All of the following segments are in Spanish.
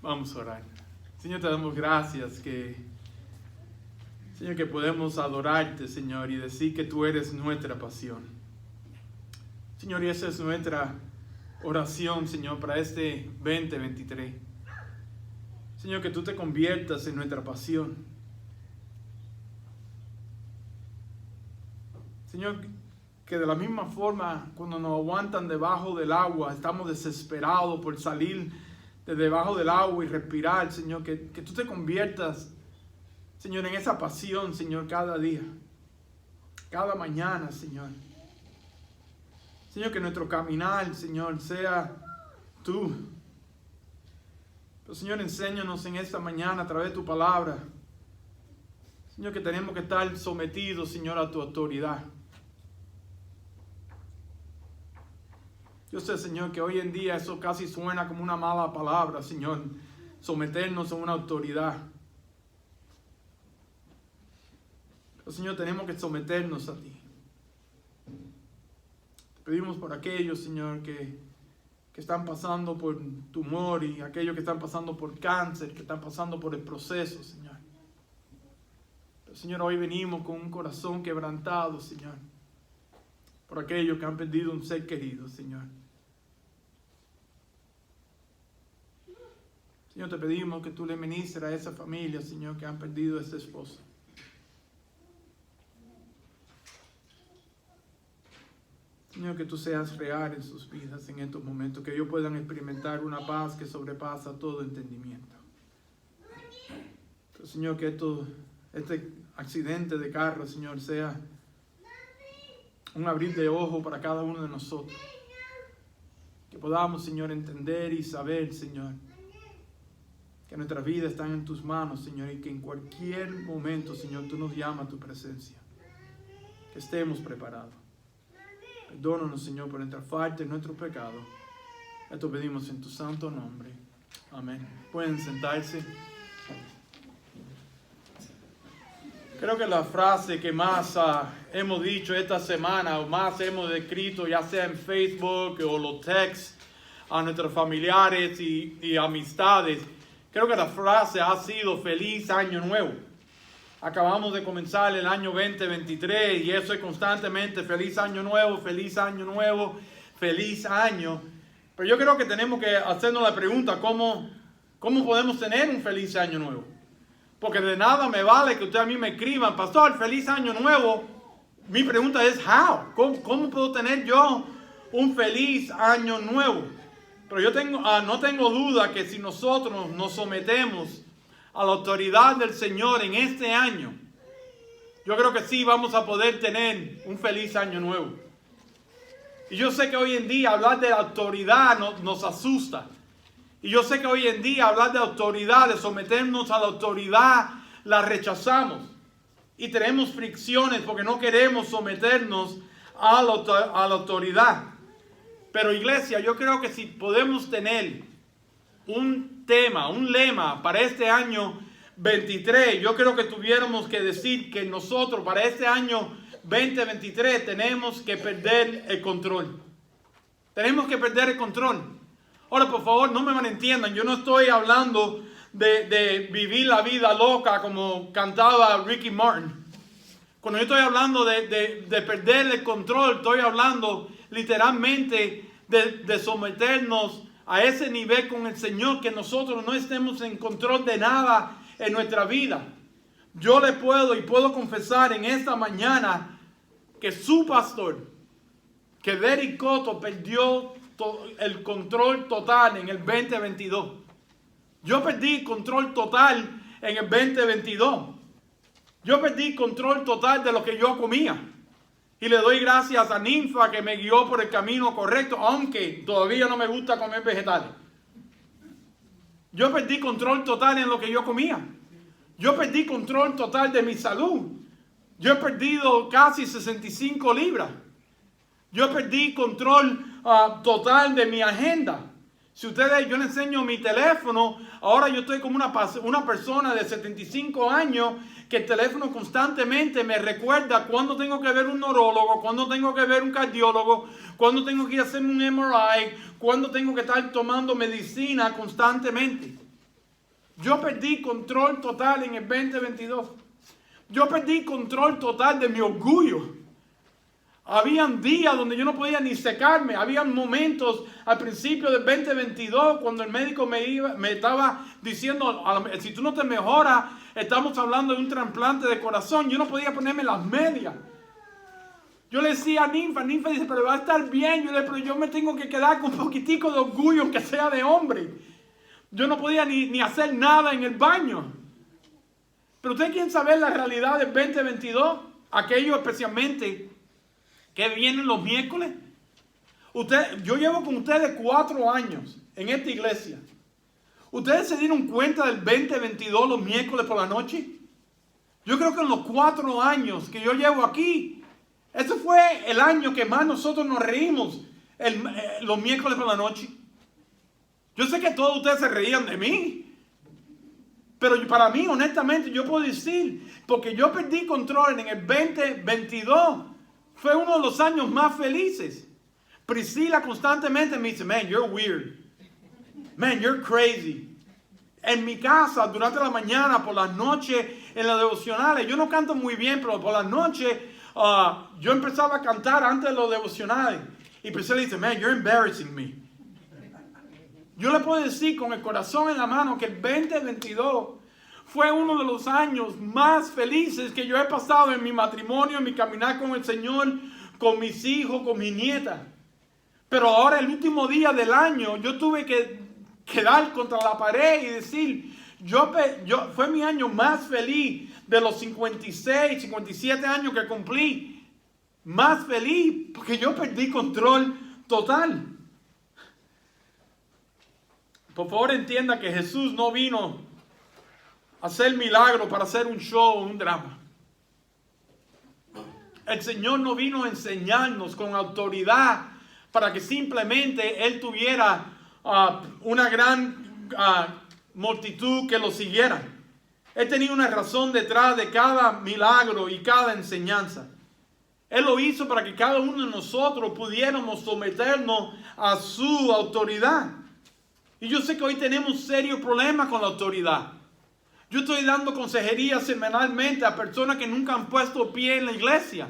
Vamos a orar. Señor, te damos gracias Señor, que podemos adorarte, Señor, y decir que tú eres nuestra pasión. Señor, y esa es nuestra oración, Señor, para este 2023. Señor, que tú te conviertas en nuestra pasión. Señor, que de la misma forma, cuando nos aguantan debajo del agua, estamos desesperados por salir de debajo del agua y respirar, Señor, que tú te conviertas, Señor, en esa pasión, Señor, cada día, cada mañana, Señor. Señor, que nuestro caminar, Señor, sea tú. Pero, Señor, enséñanos en esta mañana a través de tu palabra, Señor, que tenemos que estar sometidos, Señor, a tu autoridad. Yo sé, Señor, que hoy en día eso casi suena como una mala palabra, Señor, someternos a una autoridad. Pero, Señor, tenemos que someternos a ti. Te pedimos por aquellos, Señor, que están pasando por tumor y aquellos que están pasando por cáncer, que están pasando por el proceso, Señor. Pero, Señor, hoy venimos con un corazón quebrantado, Señor, por aquellos que han perdido un ser querido, Señor. Señor, te pedimos que tú le ministres a esa familia, Señor, que han perdido a ese esposo. Señor, que tú seas real en sus vidas en estos momentos, que ellos puedan experimentar una paz que sobrepasa todo entendimiento. Pero, Señor, que este accidente de carro, Señor, sea un abrir de ojos para cada uno de nosotros. Que podamos, Señor, entender y saber, Señor, que nuestras vidas están en tus manos, Señor, y que en cualquier momento, Señor, tú nos llamas a tu presencia. Que estemos preparados. Perdónanos, Señor, por nuestra falta y nuestro pecado. Esto pedimos en tu santo nombre. Amén. Pueden sentarse. Creo que la frase que más hemos dicho esta semana, o más hemos escrito, ya sea en Facebook o los texts a nuestros familiares y amistades, creo que la frase ha sido feliz año nuevo. Acabamos de comenzar el año 2023 y eso es constantemente feliz año nuevo, feliz año nuevo, feliz año. Pero yo creo que tenemos que hacernos la pregunta, ¿cómo podemos tener un feliz año nuevo? Porque de nada me vale que ustedes a mí me escriban, pastor, feliz año nuevo. Mi pregunta es, ¿how? ¿Cómo puedo tener yo un feliz año nuevo? Pero yo no tengo duda que si nosotros nos sometemos a la autoridad del Señor en este año, yo creo que sí vamos a poder tener un feliz año nuevo. Y yo sé que hoy en día hablar de autoridad nos asusta. Y yo sé que hoy en día hablar de autoridad, de someternos a la autoridad, la rechazamos. Y tenemos fricciones porque no queremos someternos a la autoridad. Pero, iglesia, yo creo que si podemos tener un tema, un lema para este año 23, yo creo que tuviéramos que decir que nosotros para este año 2023 tenemos que perder el control. Tenemos que perder el control. Ahora, por favor, no me malentiendan. Yo no estoy hablando de vivir la vida loca como cantaba Ricky Martin. Cuando yo estoy hablando de perder el control, estoy hablando literalmente de someternos a ese nivel con el Señor, que nosotros no estemos en control de nada en nuestra vida. Yo le puedo confesar en esta mañana que su pastor, que Derek Cotto, perdió el control total en el 2022. Yo perdí control total en el 2022. Yo perdí control total de lo que yo comía. Y le doy gracias a Ninfa que me guió por el camino correcto, aunque todavía no me gusta comer vegetales. Yo perdí control total en lo que yo comía. Yo perdí control total de mi salud. Yo he perdido casi 65 libras. Yo perdí control total de mi agenda. Si yo les enseño mi teléfono, ahora yo estoy como una persona de 75 años que el teléfono constantemente me recuerda cuándo tengo que ver un neurólogo, cuándo tengo que ver un cardiólogo, cuándo tengo que ir a hacerme un MRI, cuándo tengo que estar tomando medicina constantemente. Yo perdí control total en el 2022. Yo perdí control total de mi orgullo. Habían días donde yo no podía ni secarme. Habían momentos al principio del 2022 cuando el médico me estaba diciendo, si tú no te mejoras, estamos hablando de un trasplante de corazón. Yo no podía ponerme las medias. Yo le decía a Ninfa dice, pero va a estar bien. Yo le dije, pero yo me tengo que quedar con un poquitico de orgullo, aunque sea de hombre. Yo no podía ni hacer nada en el baño. Pero ustedes quieren saber la realidad del 2022, aquellos especialmente que vienen los miércoles. Yo llevo con ustedes 4 años en esta iglesia. ¿Ustedes se dieron cuenta del 2022 los miércoles por la noche? Yo creo que en los 4 años que yo llevo aquí, ese fue el año que más nosotros nos reímos los miércoles por la noche. Yo sé que todos ustedes se reían de mí. Pero para mí, honestamente, yo puedo decir, porque yo perdí control en el 2022, fue uno de los años más felices. Priscila constantemente me dice, man, you're weird. Man, you're crazy. En mi casa, durante la mañana, por las noches, en las devocionales, yo no canto muy bien, pero por las noches, yo empezaba a cantar antes de los devocionales. Y Priscila dice, man, you're embarrassing me. Yo le puedo decir con el corazón en la mano que el 2022 fue uno de los años más felices que yo he pasado en mi matrimonio, en mi caminar con el Señor, con mis hijos, con mi nieta. Pero ahora el último día del año yo tuve que quedar contra la pared y decir, fue mi año más feliz de los 56, 57 años que cumplí. Más feliz porque yo perdí control total. Por favor entienda que Jesús no vino a hacer milagros para hacer un show o un drama. El Señor no vino a enseñarnos con autoridad para que simplemente Él tuviera una gran multitud que lo siguiera. Él tenía una razón detrás de cada milagro y cada enseñanza. Él lo hizo para que cada uno de nosotros pudiéramos someternos a su autoridad. Y yo sé que hoy tenemos serios problemas con la autoridad. Yo estoy dando consejería semanalmente a personas que nunca han puesto pie en la iglesia.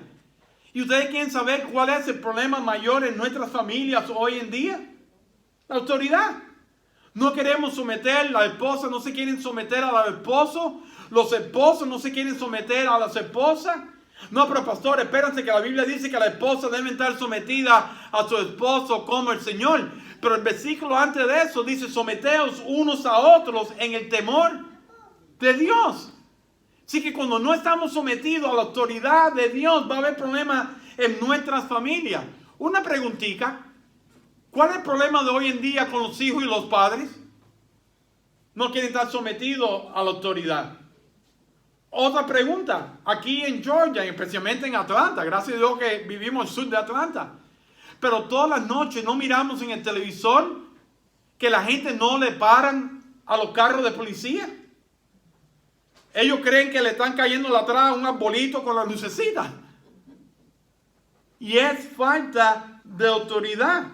¿Y ustedes quieren saber cuál es el problema mayor en nuestras familias hoy en día? La autoridad. No queremos someter, la esposa no se quieren someter a los esposos. Los esposos no se quieren someter a las esposas. No, pero pastor, espérense que la Biblia dice que la esposa debe estar sometida a su esposo como el Señor. Pero el versículo antes de eso dice, someteos unos a otros en el temor de Dios. Así que cuando no estamos sometidos a la autoridad de Dios, va a haber problemas en nuestras familias. Una preguntita, ¿cuál es el problema de hoy en día con los hijos y los padres? No quieren estar sometidos a la autoridad. Otra pregunta, aquí en Georgia, especialmente en Atlanta, gracias a Dios que vivimos al sur de Atlanta, pero todas las noches no miramos en el televisor que la gente no le paran a los carros de policía. Ellos creen que le están cayendo atrás un arbolito con la lucecita. Y es falta de autoridad.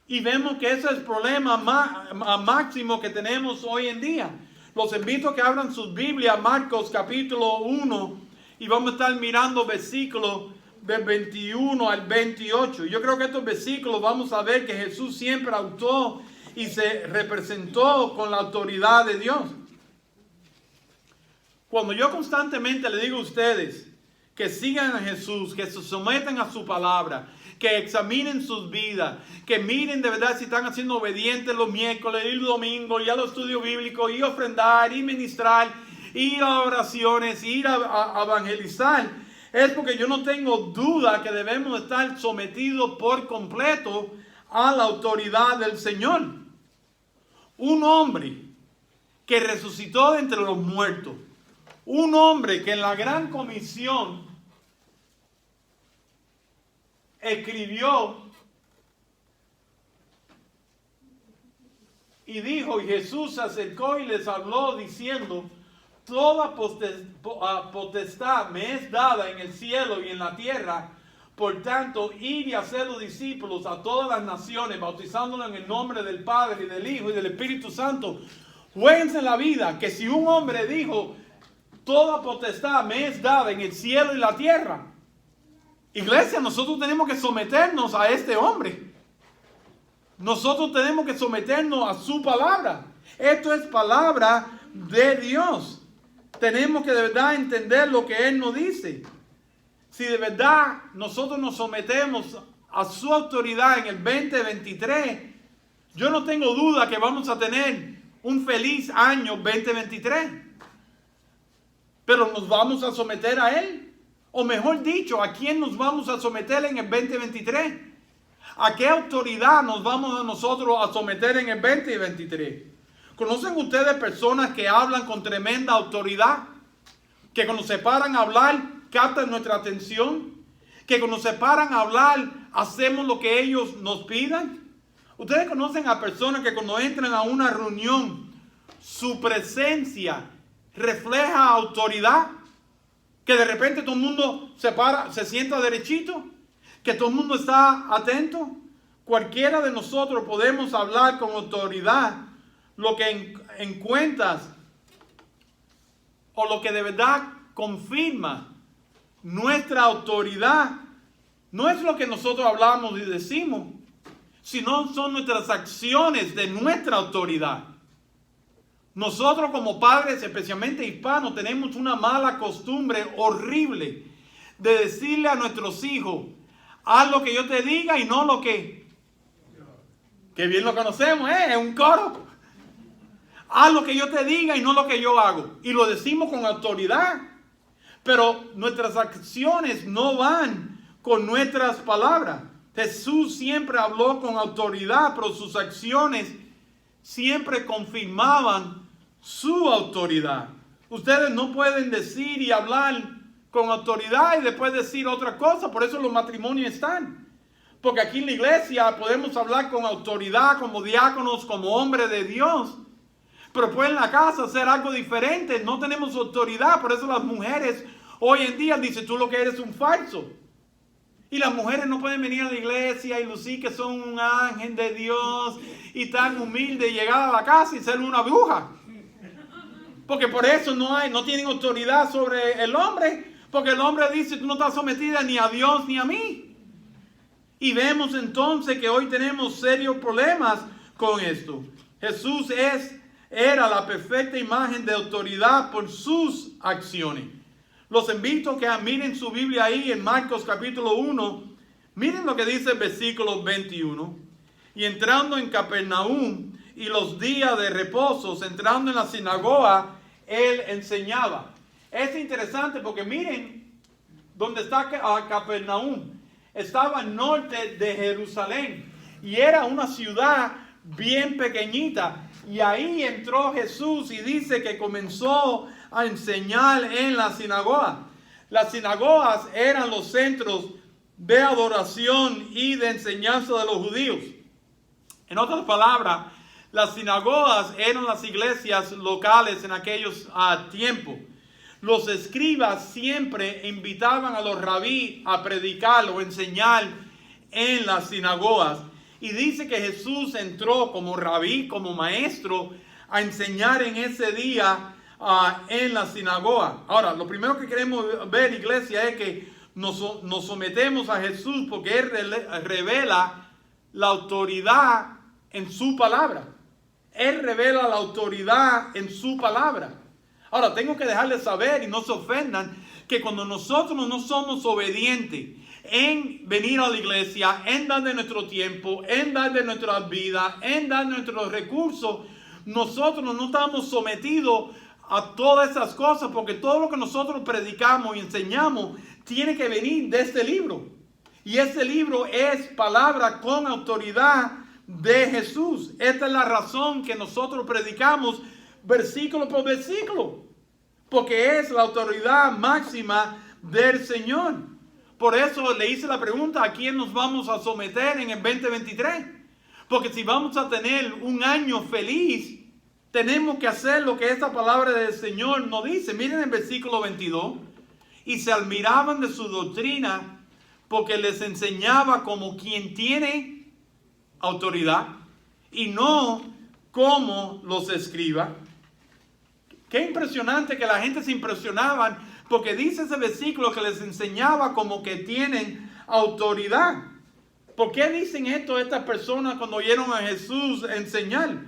Y vemos que ese es el problema máximo que tenemos hoy en día. Los invito a que abran sus Biblias, Marcos capítulo 1, y vamos a estar mirando versículos del 21 al 28. Yo creo que estos versículos vamos a ver que Jesús siempre actuó y se representó con la autoridad de Dios. Cuando yo constantemente le digo a ustedes que sigan a Jesús, que se sometan a su palabra, que examinen sus vidas, que miren de verdad si están haciendo obedientes los miércoles y los domingos, y a los estudios bíblicos, y ofrendar, y ministrar, ir a oraciones, ir a evangelizar, es porque yo no tengo duda que debemos estar sometidos por completo a la autoridad del Señor. Un hombre que resucitó de entre los muertos, un hombre que en la gran comisión escribió y dijo, y Jesús se acercó y les habló diciendo, toda potestad me es dada en el cielo y en la tierra, por tanto, ir y hacer los discípulos a todas las naciones, bautizándolos en el nombre del Padre y del Hijo y del Espíritu Santo, Juéguense en la vida que si un hombre dijo, toda potestad me es dada en el cielo y la tierra. Iglesia, nosotros tenemos que someternos a este hombre. Nosotros tenemos que someternos a su palabra. Esto es palabra de Dios. Tenemos que de verdad entender lo que Él nos dice. Si de verdad nosotros nos sometemos a su autoridad en el 2023, yo no tengo duda que vamos a tener un feliz año 2023. Pero nos vamos a someter a Él. O mejor dicho, ¿a quién nos vamos a someter en el 2023? ¿A qué autoridad nos vamos a nosotros a someter en el 2023? ¿Conocen ustedes personas que hablan con tremenda autoridad? Que cuando se paran a hablar, captan nuestra atención. Que cuando se paran a hablar, hacemos lo que ellos nos pidan. Ustedes conocen a personas que cuando entran a una reunión, su presencia refleja autoridad. Que de repente todo el mundo se para, se sienta derechito. Que todo el mundo está atento. Cualquiera de nosotros podemos hablar con autoridad lo que encuentras o lo que de verdad confirma nuestra autoridad. No es lo que nosotros hablamos y decimos, sino son nuestras acciones de nuestra autoridad. Nosotros como padres, especialmente hispanos, tenemos una mala costumbre horrible de decirle a nuestros hijos, haz lo que yo te diga y no lo que... Que bien lo conocemos, es un coro. Haz lo que yo te diga y no lo que yo hago. Y lo decimos con autoridad. Pero nuestras acciones no van con nuestras palabras. Jesús siempre habló con autoridad, pero sus acciones siempre confirmaban su autoridad. Ustedes no pueden decir y hablar con autoridad y después decir otra cosa. Por eso los matrimonios están. Porque aquí en la iglesia podemos hablar con autoridad, como diáconos, como hombres de Dios. Pero pues en la casa hacer algo diferente. No tenemos autoridad. Por eso las mujeres hoy en día dicen, tú lo que eres un falso. Y las mujeres no pueden venir a la iglesia y lucir que son un ángel de Dios y tan humilde y llegar a la casa y ser una bruja. Porque por eso no tienen autoridad sobre el hombre. Porque el hombre dice, tú no estás sometida ni a Dios ni a mí. Y vemos entonces que hoy tenemos serios problemas con esto. Jesús era la perfecta imagen de autoridad por sus acciones. Los invito a que miren su Biblia ahí en Marcos capítulo 1. Miren lo que dice el versículo 21. Y entrando en Capernaum y los días de reposo, entrando en la sinagoga, él enseñaba. Es interesante porque miren dónde está Capernaum. Estaba al norte de Jerusalén y era una ciudad bien pequeñita. Y ahí entró Jesús y dice que comenzó a enseñar en la sinagoga. Las sinagogas eran los centros de adoración y de enseñanza de los judíos. En otras palabras, las sinagogas eran las iglesias locales en aquellos tiempos. Los escribas siempre invitaban a los rabí a predicar o enseñar en las sinagogas. Y dice que Jesús entró como rabí, como maestro, a enseñar en ese día en la sinagoga. Ahora, lo primero que queremos ver, iglesia, es que nos sometemos a Jesús porque Él revela la autoridad en su palabra. Él revela la autoridad en su palabra. Ahora, tengo que dejarles saber y no se ofendan que cuando nosotros no somos obedientes en venir a la iglesia, en dar de nuestro tiempo, en dar de nuestras vidas, en dar nuestros recursos, nosotros no estamos sometidos a todas esas cosas, porque todo lo que nosotros predicamos y enseñamos tiene que venir de este libro. Y este libro es palabra con autoridad de Jesús. Esta es la razón que nosotros predicamos versículo por versículo, porque es la autoridad máxima del Señor. Por eso le hice la pregunta, ¿a quién nos vamos a someter en el 2023? Porque si vamos a tener un año feliz, tenemos que hacer lo que esta palabra del Señor nos dice. Miren el versículo 22. Y se admiraban de su doctrina porque les enseñaba como quien tiene autoridad y no como los escribas. Qué impresionante que la gente se impresionaban porque dice ese versículo que les enseñaba como que tienen autoridad. ¿Por qué dicen esto estas personas cuando oyeron a Jesús enseñar?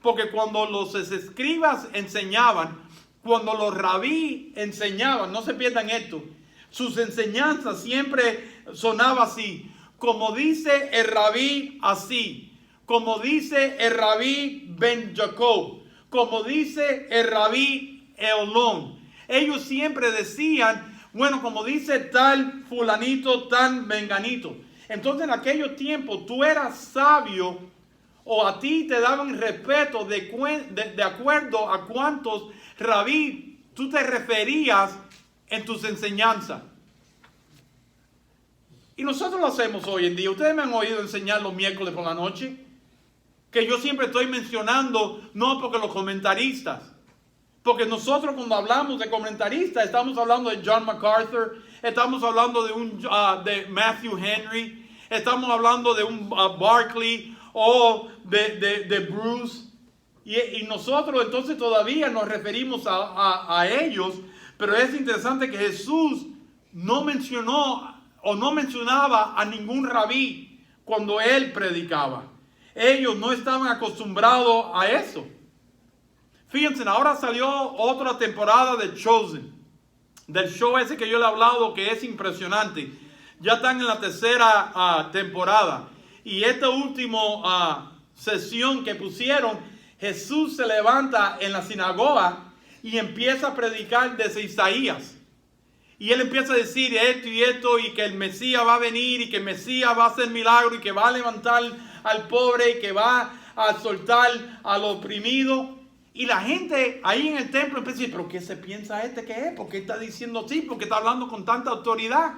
Porque cuando los escribas enseñaban, cuando los rabí enseñaban, no se pierdan esto, sus enseñanzas siempre sonaba así, como dice el rabí así, como dice el rabí Ben Jacob, como dice el rabí Elón. Ellos siempre decían, bueno, como dice tal fulanito, tal menganito. Entonces en aquellos tiempos tú eras sabio o a ti te daban respeto de acuerdo a cuántos rabí tú te referías en tus enseñanzas. Y nosotros lo hacemos hoy en día. Ustedes me han oído enseñar los miércoles por la noche, que yo siempre estoy mencionando, no porque los comentaristas, porque nosotros cuando hablamos de comentaristas estamos hablando de John MacArthur, estamos hablando de Matthew Henry, estamos hablando de un Barclay o de Bruce, y nosotros entonces todavía nos referimos a ellos, pero es interesante que Jesús no mencionó o no mencionaba a ningún rabí cuando él predicaba. Ellos no estaban acostumbrados a eso. Fíjense, ahora salió otra temporada de Chosen, del show ese que yo le he hablado que es impresionante. Ya están en la tercera temporada. Y esta última sesión que pusieron, Jesús se levanta en la sinagoga y empieza a predicar desde Isaías. Y él empieza a decir esto y que el Mesías va a venir y que el Mesías va a hacer milagro y que va a levantar al pobre y que va a soltar al oprimido. Y la gente ahí en el templo empieza a decir, ¿pero qué se piensa que es? ¿Por qué está diciendo así? ¿Por qué está hablando con tanta autoridad?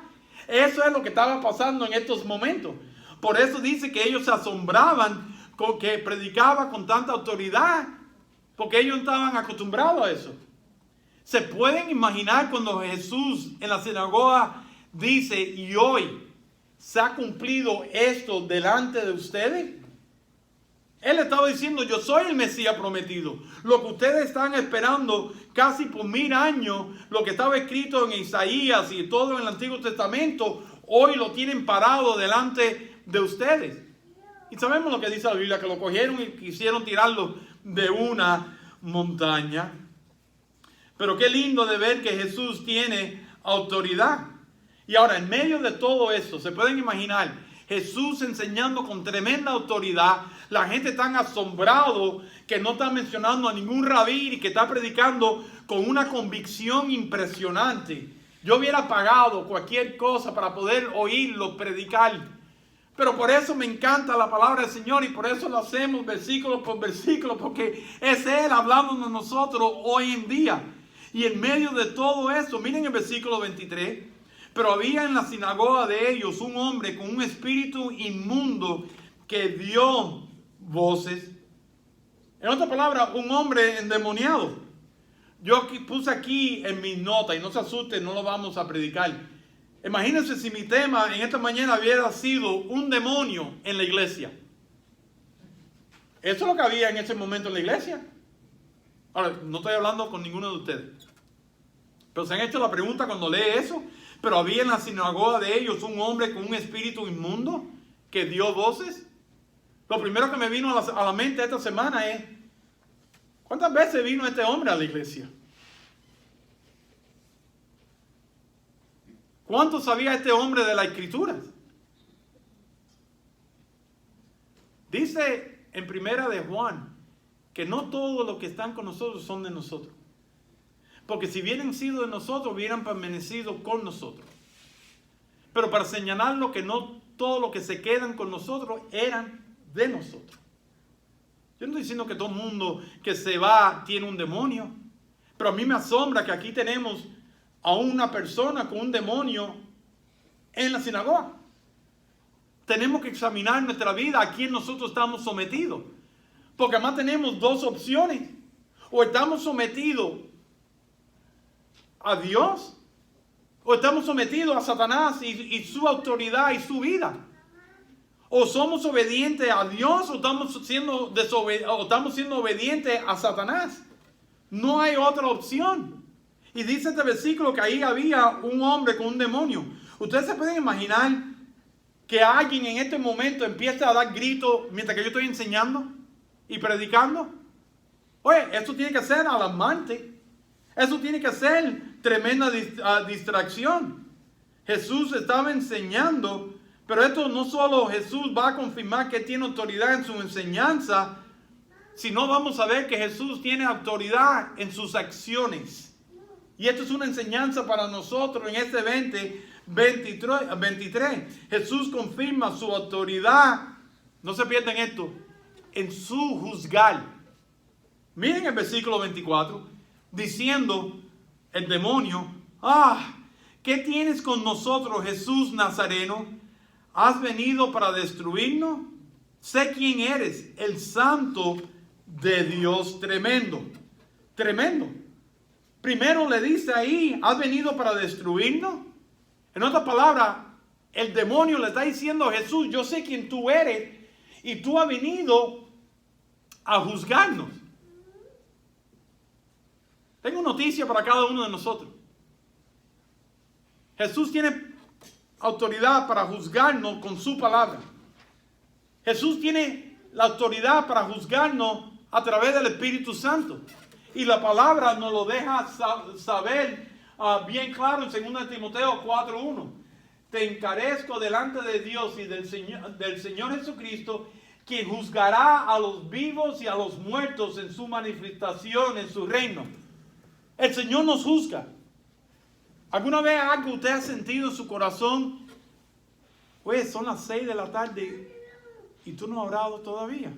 Eso es lo que estaba pasando en estos momentos. Por eso dice que ellos se asombraban con que predicaba con tanta autoridad, porque ellos no estaban acostumbrados a eso. ¿Se pueden imaginar cuando Jesús en la sinagoga dice, y hoy se ha cumplido esto delante de ustedes? Él estaba diciendo, yo soy el Mesías prometido. Lo que ustedes están esperando casi por 1000 años, lo que estaba escrito en Isaías y todo en el Antiguo Testamento, hoy lo tienen parado delante de ustedes. Y sabemos lo que dice la Biblia, que lo cogieron y quisieron tirarlo de una montaña. Pero qué lindo de ver que Jesús tiene autoridad. Y ahora, en medio de todo eso, se pueden imaginar Jesús enseñando con tremenda autoridad. La gente está asombrado que no está mencionando a ningún rabí y que está predicando con una convicción impresionante. Yo hubiera pagado cualquier cosa para poder oírlo predicar. Pero por eso me encanta la palabra del Señor y por eso lo hacemos versículo por versículo, porque es Él hablándonos a nosotros hoy en día. Y en medio de todo eso, miren el versículo 23, pero había en la sinagoga de ellos un hombre con un espíritu inmundo que dio voces. En otras palabras, un hombre endemoniado. Yo puse aquí en mi nota, y no se asusten, no lo vamos a predicar. Imagínense si mi tema en esta mañana hubiera sido un demonio en la iglesia. Eso es lo que había en ese momento en la iglesia. Ahora, no estoy hablando con ninguno de ustedes. Pero se han hecho la pregunta cuando lee eso. Pero había en la sinagoga de ellos un hombre con un espíritu inmundo que dio voces. Lo primero que me vino a la mente esta semana es, ¿cuántas veces vino este hombre a la iglesia? ¿Cuánto sabía este hombre de las Escrituras? Dice en primera de Juan que no todos los que están con nosotros son de nosotros. Porque si hubieran sido de nosotros, hubieran permanecido con nosotros. Pero para señalarlo que no todos los que se quedan con nosotros eran de nosotros. Yo no estoy diciendo que todo el mundo que se va tiene un demonio. Pero a mí me asombra que aquí tenemos a una persona con un demonio en la sinagoga. Tenemos que examinar nuestra vida, a quién nosotros estamos sometidos. Porque además tenemos dos opciones. O estamos sometidos a Dios, o estamos sometidos a Satanás y su autoridad y su vida. O somos obedientes a Dios o estamos siendo obedientes a Satanás. No hay otra opción. Y dice este versículo que ahí había un hombre con un demonio. Ustedes se pueden imaginar que alguien en este momento empiece a dar gritos mientras que yo estoy enseñando y predicando. Oye, eso tiene que ser alarmante. Eso tiene que ser tremenda distracción. Jesús estaba enseñando, pero esto no solo Jesús va a confirmar que tiene autoridad en su enseñanza, sino vamos a ver que Jesús tiene autoridad en sus acciones. Y esto es una enseñanza para nosotros en este 23. Jesús confirma su autoridad, no se pierdan esto, en su juzgar. Miren el versículo 24, diciendo el demonio, ¿qué tienes con nosotros, Jesús Nazareno? ¿Has venido para destruirnos? Sé quién eres, el Santo de Dios. Tremendo, tremendo. Primero le dice ahí, ¿has venido para destruirnos? En otras palabras, el demonio le está diciendo a Jesús, yo sé quién tú eres y tú has venido a juzgarnos. Tengo noticia para cada uno de nosotros. Jesús tiene autoridad para juzgarnos con su palabra. Jesús tiene la autoridad para juzgarnos a través del Espíritu Santo. Y la palabra nos lo deja saber bien claro en 2 Timoteo 4:1. Te encarezco delante de Dios y del Señor Jesucristo, quien juzgará a los vivos y a los muertos en su manifestación, en su reino. El Señor nos juzga. ¿Alguna vez algo usted ha sentido en su corazón? Pues son las 6 de la tarde y tú no has orado todavía.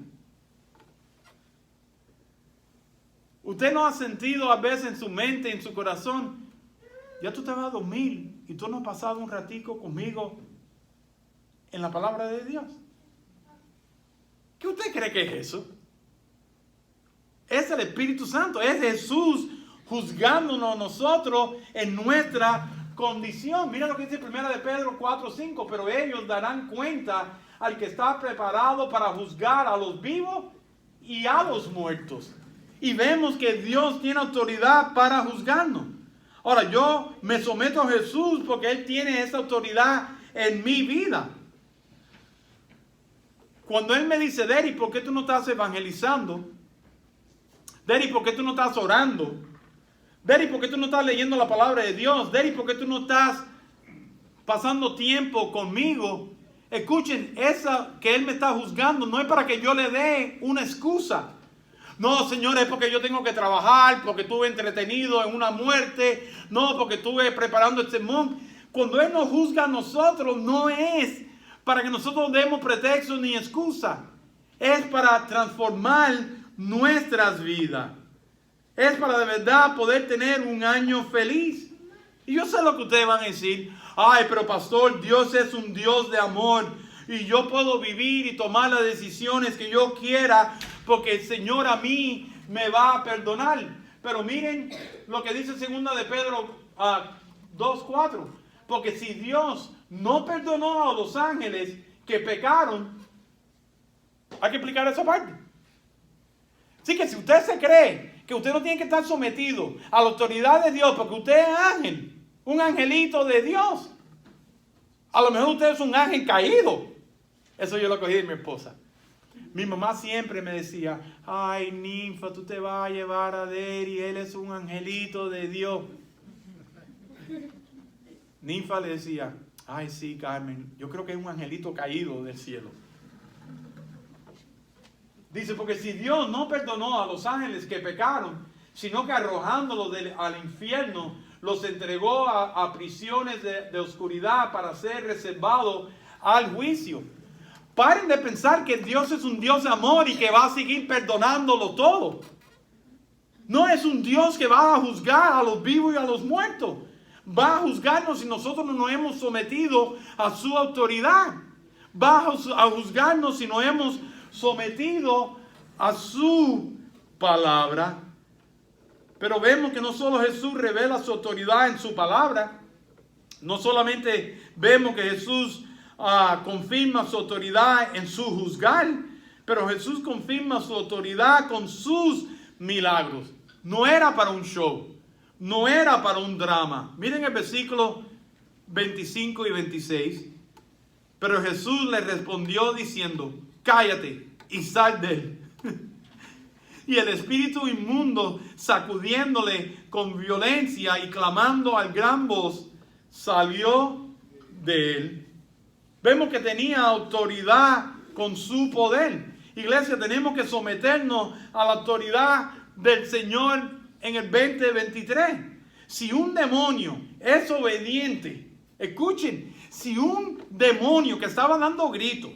Usted no ha sentido a veces en su mente, en su corazón, ya tú te vas a dormir y tú no has pasado un ratico conmigo en la palabra de Dios. ¿Qué usted cree que es eso? Es el Espíritu Santo, es Jesús juzgándonos a nosotros en nuestra condición. Mira lo que dice 1 de Pedro 4:5, pero ellos darán cuenta al que está preparado para juzgar a los vivos y a los muertos. Y vemos que Dios tiene autoridad para juzgarnos. Ahora, yo me someto a Jesús porque Él tiene esa autoridad en mi vida. Cuando Él me dice, Derry, ¿por qué tú no estás evangelizando? Derry, ¿por qué tú no estás orando? Derry, ¿por qué tú no estás leyendo la palabra de Dios? Derry, ¿por qué tú no estás pasando tiempo conmigo? Escuchen, esa que Él me está juzgando no es para que yo le dé una excusa. No, Señor, es porque yo tengo que trabajar, porque estuve entretenido en una muerte. No, porque estuve preparando el sermón. Cuando Él nos juzga a nosotros, no es para que nosotros demos pretextos ni excusa. Es para transformar nuestras vidas. Es para de verdad poder tener un año feliz. Y yo sé lo que ustedes van a decir. Ay, pero pastor, Dios es un Dios de amor. Y yo puedo vivir y tomar las decisiones que yo quiera porque el Señor a mí me va a perdonar. Pero miren lo que dice 2 de Pedro 2:4. Porque si Dios no perdonó a los ángeles que pecaron, hay que explicar esa parte. Así que si usted se cree que usted no tiene que estar sometido a la autoridad de Dios porque usted es ángel, un angelito de Dios, a lo mejor usted es un ángel caído. Eso yo lo cogí de mi esposa. Mi mamá siempre me decía, ay, Ninfa, tú te vas a llevar a Derry, él es un angelito de Dios. Ninfa le decía, ay, sí, Carmen, yo creo que es un angelito caído del cielo. Dice, porque si Dios no perdonó a los ángeles que pecaron, sino que arrojándolos al infierno, los entregó a prisiones de oscuridad para ser reservados al juicio. Paren de pensar que Dios es un Dios de amor y que va a seguir perdonándolo todo. No es un Dios que va a juzgar a los vivos y a los muertos. Va a juzgarnos si nosotros no nos hemos sometido a su autoridad. Va a juzgarnos si nos hemos sometido a su palabra. Pero vemos que no solo Jesús revela su autoridad en su palabra, no solamente vemos que Jesús confirma su autoridad en su juzgar, pero Jesús confirma su autoridad con sus milagros. No era para un show, no era para un drama. Miren el versículo 25 y 26. Pero Jesús le respondió diciendo: cállate y sal de él. Y el espíritu inmundo, sacudiéndole con violencia y clamando a gran voz, salió de él. Vemos que tenía autoridad con su poder. Iglesia, tenemos que someternos a la autoridad del Señor en el 2023. Si un demonio es obediente, escuchen, si un demonio que estaba dando gritos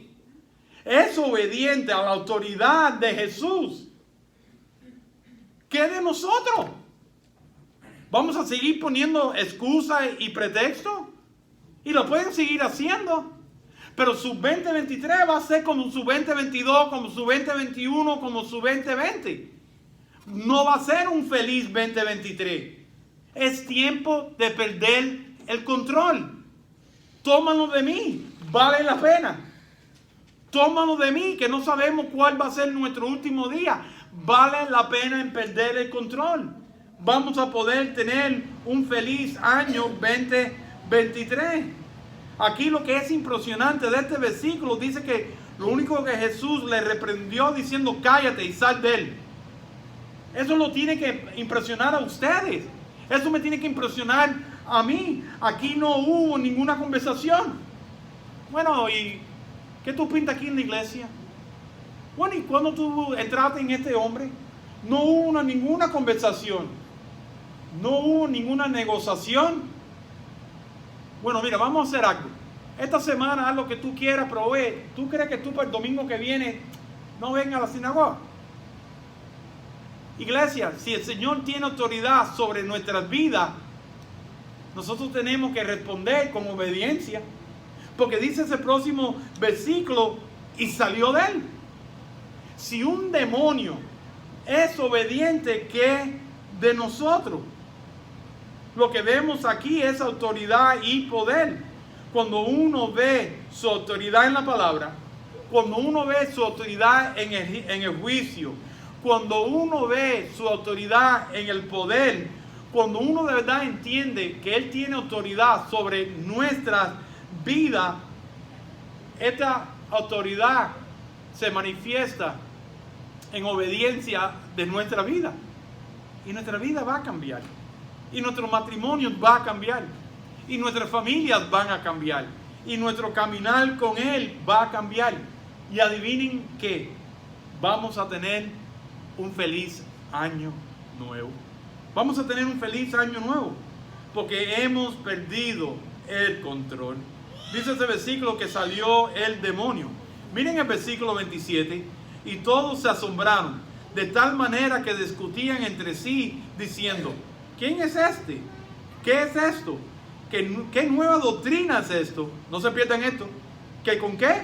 es obediente a la autoridad de Jesús, ¿qué de nosotros? ¿Vamos a seguir poniendo excusas y pretextos? Y lo pueden seguir haciendo. Pero su 2023 va a ser como su 2022, como su 2021, como su 2020. No va a ser un feliz 2023. Es tiempo de perder el control. Tómalo de mí, vale la pena. Tómalo de mí, que no sabemos cuál va a ser nuestro último día. Vale la pena en perder el control. Vamos a poder tener un feliz año 2023. Aquí lo que es impresionante de este versículo dice que lo único que Jesús le reprendió diciendo: cállate y sal de él. Eso lo tiene que impresionar a ustedes. Eso me tiene que impresionar a mí. Aquí no hubo ninguna conversación. Bueno, ¿y qué tú pintas aquí en la iglesia? Bueno, ¿y cuando tú entraste en este hombre? No hubo ninguna conversación. No hubo ninguna negociación. Bueno, mira, vamos a hacer algo. Esta semana haz lo que tú quieras, pero oye, ¿tú crees que tú para el domingo que viene no vengas a la sinagoga? Iglesia, si el Señor tiene autoridad sobre nuestras vidas, nosotros tenemos que responder con obediencia. Porque dice ese próximo versículo: y salió de él. Si un demonio es obediente, ¿qué de nosotros? Lo que vemos aquí es autoridad y poder. Cuando uno ve su autoridad en la palabra, cuando uno ve su autoridad en el juicio, cuando uno ve su autoridad en el poder, cuando uno de verdad entiende que Él tiene autoridad sobre nuestras vidas, esta autoridad se manifiesta en obediencia de nuestra vida. Y nuestra vida va a cambiar. Y nuestros matrimonios van a cambiar. Y nuestras familias van a cambiar. Y nuestro caminar con Él va a cambiar. Y adivinen qué, vamos a tener un feliz año nuevo. Vamos a tener un feliz año nuevo. Porque hemos perdido el control. Dice ese versículo que salió el demonio. Miren el versículo 27. Y todos se asombraron, de tal manera que discutían entre sí, diciendo: ¿quién es este? ¿Qué es esto? ¿Qué nueva doctrina es esto? No se pierdan esto. ¿Que con qué?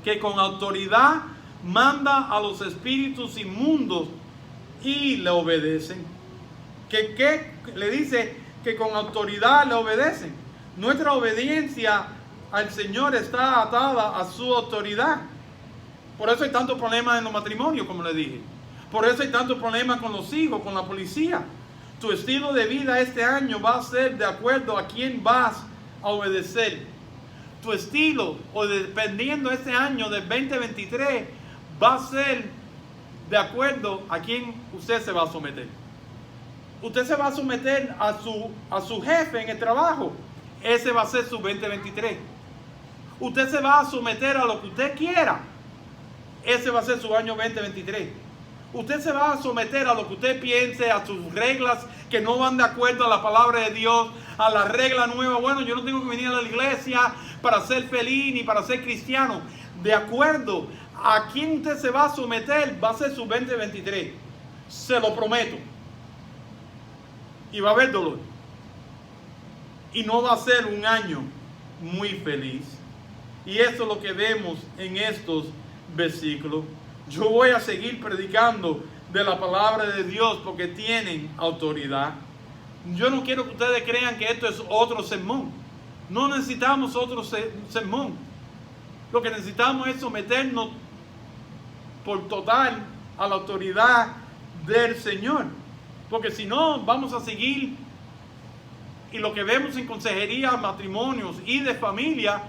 Que con autoridad manda a los espíritus inmundos y le obedecen. ¿Qué le dice? Que con autoridad le obedecen. Nuestra obediencia al Señor está atada a su autoridad. Por eso hay tantos problemas en los matrimonios, como le dije. Por eso hay tantos problemas con los hijos, con la policía. Tu estilo de vida este año va a ser de acuerdo a quién vas a obedecer. Tu estilo, o dependiendo este año del 2023, va a ser de acuerdo a quién usted se va a someter. Usted se va a someter a su jefe en el trabajo. Ese va a ser su 2023. Usted se va a someter a lo que usted quiera. Ese va a ser su año 2023. Usted se va a someter a lo que usted piense, a sus reglas que no van de acuerdo a la palabra de Dios, a la regla nueva. Bueno, yo no tengo que venir a la iglesia para ser feliz ni para ser cristiano. De acuerdo a quién usted se va a someter, va a ser su 2023. Se lo prometo. Y va a haber dolor. Y no va a ser un año muy feliz. Y eso es lo que vemos en estos versículos. Yo voy a seguir predicando de la palabra de Dios porque tienen autoridad. Yo no quiero que ustedes crean que esto es otro sermón. No necesitamos otro sermón. Lo que necesitamos es someternos por total a la autoridad del Señor. Porque si no, vamos a seguir. Y lo que vemos en consejería, matrimonios y de familia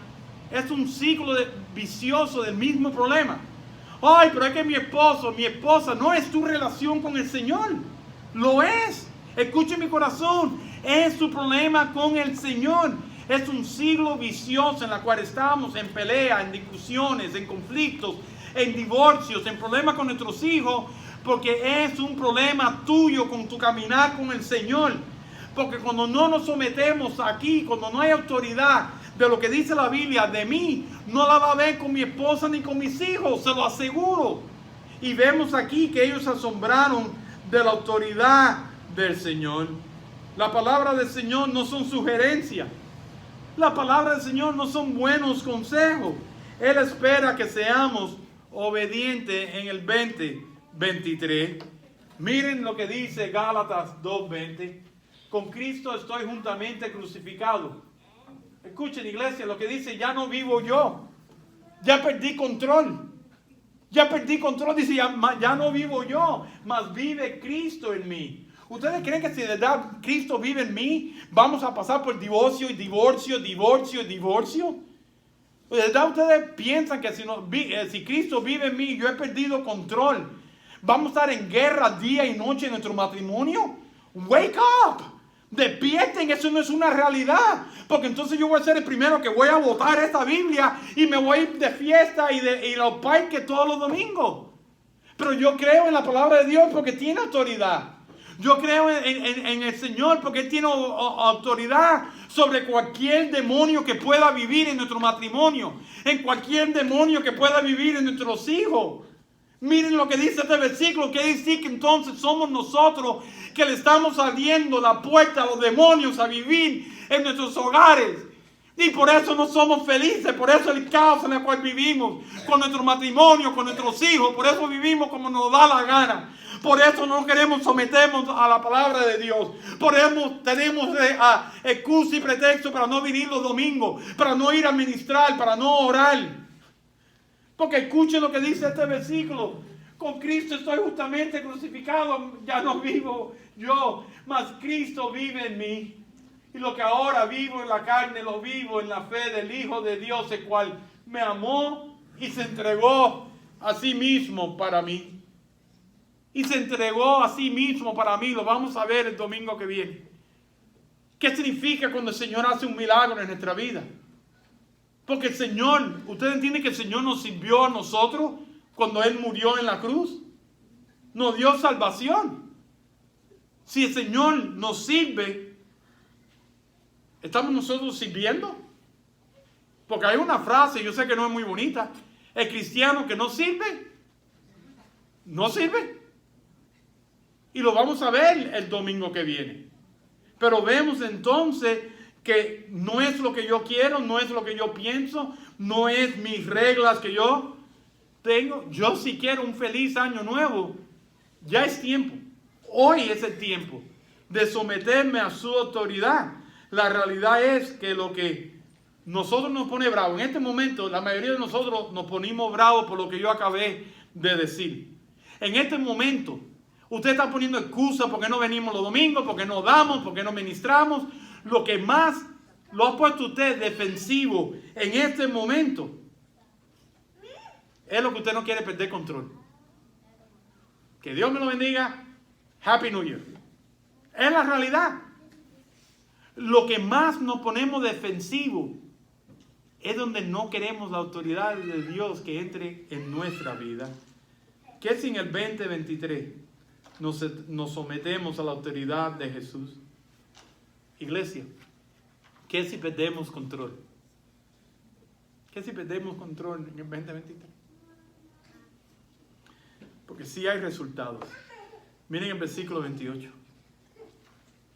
es un ciclo vicioso del mismo problema. Ay, pero es que mi esposo, mi esposa, no es tu relación con el Señor. Lo es. Escuche mi corazón. Es su problema con el Señor. Es un ciclo vicioso en el cual estamos en pelea, en discusiones, en conflictos, en divorcios, en problemas con nuestros hijos, porque es un problema tuyo con tu caminar con el Señor. Porque cuando no nos sometemos aquí, cuando no hay autoridad de lo que dice la Biblia de mí, no la va a ver con mi esposa ni con mis hijos, se lo aseguro. Y vemos aquí que ellos se asombraron de la autoridad del Señor. La palabra del Señor no son sugerencias. La palabra del Señor no son buenos consejos. Él espera que seamos obedientes en el 20:23. Miren lo que dice Gálatas 2:20. Con Cristo estoy juntamente crucificado. Escuchen, iglesia, lo que dice, ya no vivo yo. Ya perdí control. Ya perdí control. Dice, ya no vivo yo, mas vive Cristo en mí. ¿Ustedes creen que si de verdad Cristo vive en mí, vamos a pasar por divorcio y divorcio, divorcio y divorcio? ¿De verdad ustedes piensan que si Cristo vive en mí, yo he perdido control? ¿Vamos a estar en guerra día y noche en nuestro matrimonio? Wake up. Despierten, eso no es una realidad. Porque entonces yo voy a ser el primero que voy a botar esta Biblia y me voy a ir de fiesta y los parques todos los domingos. Pero yo creo en la palabra de Dios porque tiene autoridad. Yo creo en el Señor porque Él tiene autoridad sobre cualquier demonio que pueda vivir en nuestro matrimonio, en cualquier demonio que pueda vivir en nuestros hijos. Miren lo que dice este versículo, que dice que entonces somos nosotros que le estamos abriendo la puerta a los demonios a vivir en nuestros hogares. Y por eso no somos felices, por eso el caos en el cual vivimos, con nuestro matrimonio, con nuestros hijos, por eso vivimos como nos da la gana. Por eso no queremos someternos a la palabra de Dios. Por eso tenemos excusa y pretexto para no venir los domingos, para no ir a ministrar, para no orar. Porque escuchen lo que dice este versículo. Con Cristo estoy justamente crucificado, ya no vivo yo, mas Cristo vive en mí. Y lo que ahora vivo en la carne, lo vivo en la fe del Hijo de Dios, el cual me amó y se entregó a sí mismo para mí. Y se entregó a sí mismo para mí. Lo vamos a ver el domingo que viene. ¿Qué significa cuando el Señor hace un milagro en nuestra vida? Porque el Señor, ¿ustedes entienden que el Señor nos sirvió a nosotros cuando Él murió en la cruz? Nos dio salvación. Si el Señor nos sirve, ¿estamos nosotros sirviendo? Porque hay una frase, yo sé que no es muy bonita. El cristiano que no sirve, no sirve. Y lo vamos a ver el domingo que viene. Pero vemos entonces que no es lo que yo quiero, no es lo que yo pienso, no es mis reglas que yo tengo. Yo si quiero un feliz año nuevo, ya es tiempo. Hoy es el tiempo de someterme a su autoridad. La realidad es que lo que nosotros nos pone bravo, en este momento la mayoría de nosotros nos ponemos bravos por lo que yo acabé de decir. En este momento, usted está poniendo excusas porque no venimos los domingos, porque no damos, porque no ministramos. Lo que más lo ha puesto usted defensivo en este momento es lo que usted no quiere perder control. Que Dios me lo bendiga. Happy New Year. Es la realidad. Lo que más nos ponemos defensivo es donde no queremos la autoridad de Dios que entre en nuestra vida. Que si en el 2023 nos sometemos a la autoridad de Jesús. Iglesia, ¿qué si perdemos control? ¿Qué si perdemos control en el 2023? Porque sí hay resultados. Miren el versículo 28.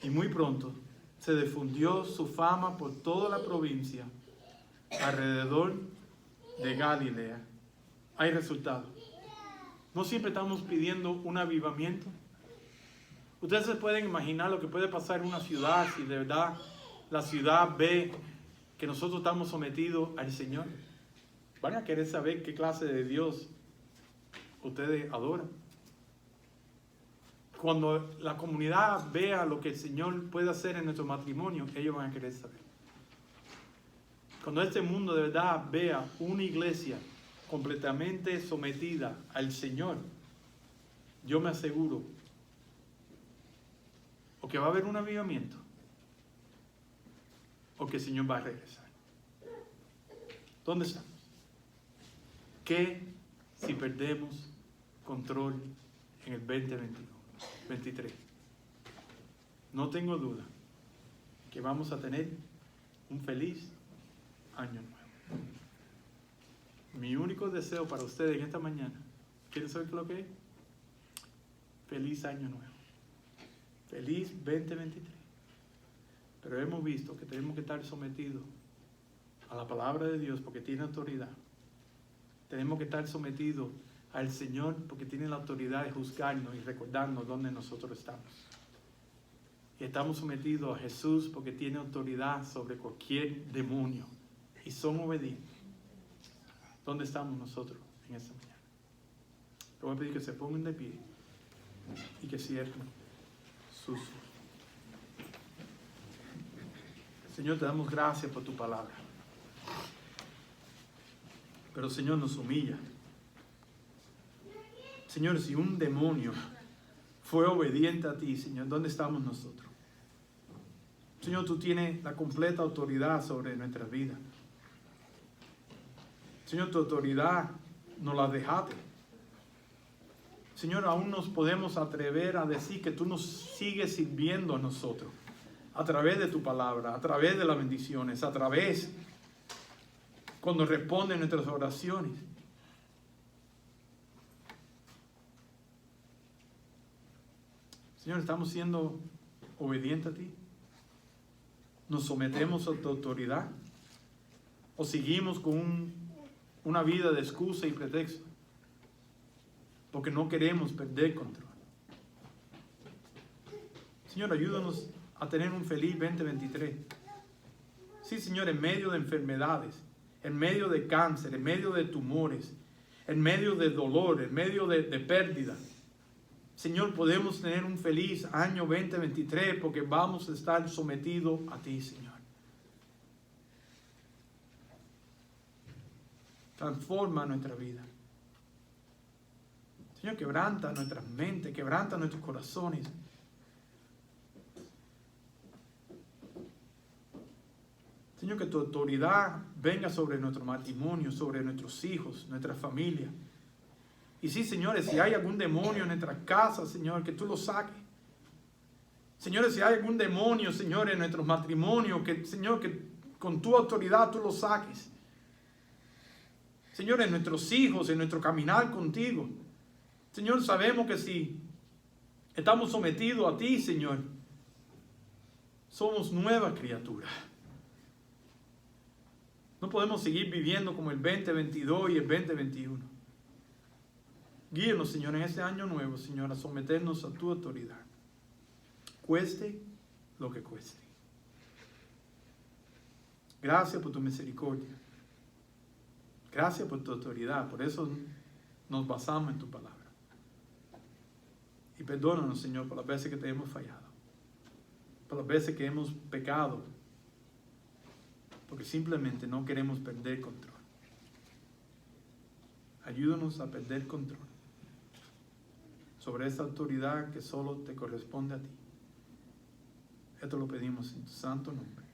Y muy pronto se difundió su fama por toda la provincia alrededor de Galilea. Hay resultados. No siempre estamos pidiendo un avivamiento. Ustedes se pueden imaginar lo que puede pasar en una ciudad si de verdad la ciudad ve que nosotros estamos sometidos al Señor, van a querer saber qué clase de Dios ustedes adoran. Cuando la comunidad vea lo que el Señor puede hacer en nuestro matrimonio, ellos van a querer saber. Cuando este mundo de verdad vea una iglesia completamente sometida al Señor, yo me aseguro o que va a haber un avivamiento o que el Señor va a regresar. ¿Dónde estamos? ¿Qué si perdemos control en el 2023? No tengo duda que vamos a tener un feliz año nuevo. Mi único deseo para ustedes en esta mañana, ¿quieren saber lo que es? Feliz año nuevo. Feliz 2023. Pero hemos visto que tenemos que estar sometidos a la palabra de Dios porque tiene autoridad. Tenemos que estar sometidos al Señor porque tiene la autoridad de juzgarnos y recordarnos dónde nosotros estamos. Y estamos sometidos a Jesús porque tiene autoridad sobre cualquier demonio. Y son obedientes. ¿Dónde estamos nosotros en esta mañana? Le voy a pedir que se pongan de pie y que cierren sus ojos. Señor, te damos gracias por tu palabra. Pero Señor, nos humilla. Señor, si un demonio fue obediente a ti, Señor, ¿dónde estamos nosotros? Señor, tú tienes la completa autoridad sobre nuestras vidas. Señor, tu autoridad nos la dejaste. Señor, aún nos podemos atrever a decir que tú nos sigues sirviendo a nosotros. A través de tu palabra, a través de las bendiciones, a través cuando responden nuestras oraciones. Señor, ¿estamos siendo obedientes a ti? ¿Nos sometemos a tu autoridad? ¿O seguimos con una vida de excusa y pretexto? Porque no queremos perder control. Señor, ayúdanos a tener un feliz 2023. Sí, Señor, en medio de enfermedades, en medio de cáncer, en medio de tumores, en medio de dolor, en medio de pérdida. Señor, podemos tener un feliz año 2023 porque vamos a estar sometidos a ti, Señor. Transforma nuestra vida. Señor, quebranta nuestras mentes, quebranta nuestros corazones. Señor, que tu autoridad venga sobre nuestro matrimonio, sobre nuestros hijos, nuestra familia. Y sí, señores, si hay algún demonio en nuestra casa, Señor, que tú lo saques. Señores, si hay algún demonio, Señor, en nuestros matrimonios, que, Señor, que con tu autoridad tú lo saques. Señor, en nuestros hijos, en nuestro caminar contigo. Señor, sabemos que si estamos sometidos a ti, Señor, somos nuevas criaturas. No podemos seguir viviendo como el 2022 y el 2021. Guíenos, Señor, en este año nuevo, Señor, a someternos a tu autoridad. Cueste lo que cueste. Gracias por tu misericordia. Gracias por tu autoridad. Por eso nos basamos en tu palabra. Y perdónanos, Señor, por las veces que te hemos fallado. Por las veces que hemos pecado. Porque simplemente no queremos perder control. Ayúdanos a perder control sobre esa autoridad que solo te corresponde a ti. Esto lo pedimos en tu santo nombre.